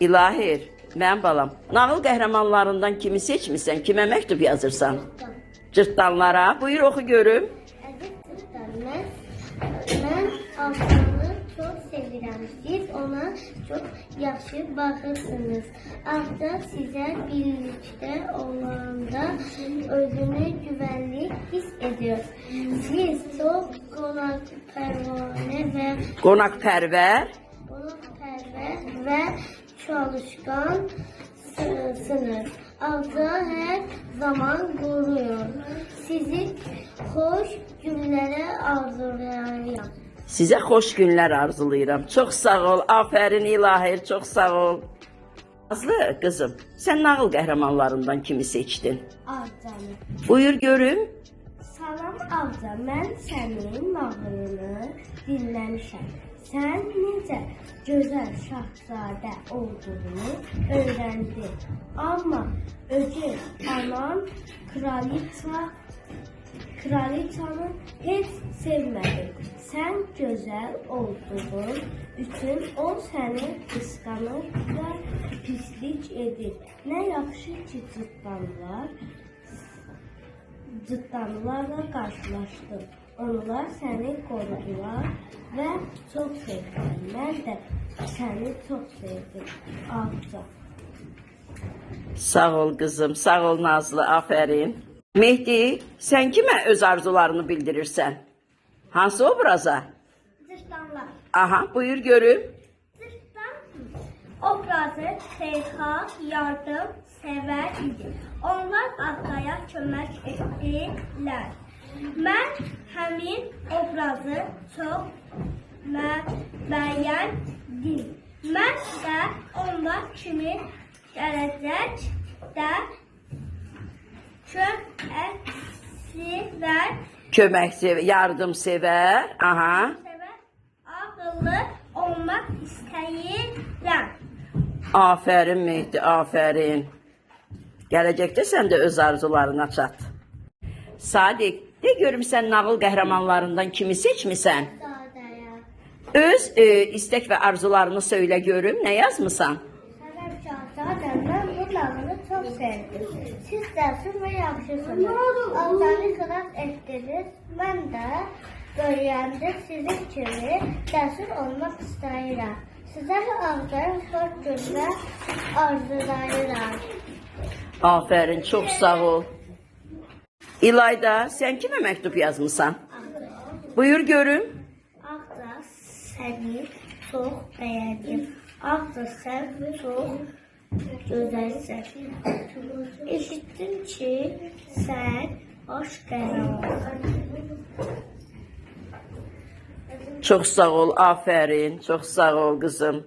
İlahir, mənim balam, nağıl qəhrəmanlarından kimi seçmirsən, kimə məktub yazırsan? Cırtdanlara, buyur oxu görüm. Əziz cırtdan, mən Aslanı çox sevirəm. Siz ona çox yaxşı baxırsınız. Artıq sizə birlikdə olanda özünü güvənli hiss edir. Siz çox Qonaqpərvər və çalışqansınız. Ağza hər zaman qoruyor. Sizi xoş günlərə arzulayıram. Sizə xoş günlər arzulayıram. Çox sağ ol, afərin İlahir, çox sağ ol. Nazlı qızım, sən nağıl qəhrəmanlarından kimi seçdin? Ağcanı. Buyur görüm. Salam Ağca, mən sənin nağılını dinləmişəm. Sən necə gözəl şahzadə olduğunu öyrəndin. Amma ögey anan kraliçanı heç sevmədi. Sən gözəl olduğun üçün o səni qısqanır və pislik edir. Nə yaxşı ki cırtdanlarla qarşılaşdın. Onlar səni qorudular və çox sevdilər. Mən də səni çox sevdim, Ağca. Sağ ol qızım, sağ ol Nazlı, afərin. Mehdi, sən kimə öz arzularını bildirirsən? Hansı obraza? Cırtdanlar. Aha, buyur görüm. Cırtdan obrazı xeyirxah, yardım, sevər idi. Onlar Ağcaya kömək etdilər. Mən həmin obrazı çox bəyəndim. Mən də onlar kimi gələcəkdə Köməksevər, yardımsevər, aha. Ağıllı olmaq istəyirəm. Afərin Mehdi, afərin. Gələcəkdə sən də öz arzularına çat. Sadiq, de görüm sən nağıl qəhrəmanlarından kimi seçmisən? Sadəyə. Öz istek və arzularını söylə görüm, nə yazmısan? Səbəb şahzadə, mən bu nağılı çox sevdim. Siz cəsur və yaxşısınız. Ağcanı xilas etdiniz. Mən də böyüyəndə sizin kimi cəsur olmaq istəyirəm. Sizə Ağcanı xoş günlər arzulayıram. Afərin, çox sağ ol. İlayda, sən kimə məktub yazmısan? Buyur görüm. Ağca, səni çox bəyəndim. Ağca, sən çox gözəlsən. Eşitdim ki, sən xoş qəhrəmansan. Çox sağ ol, afərin, çox sağ ol qızım.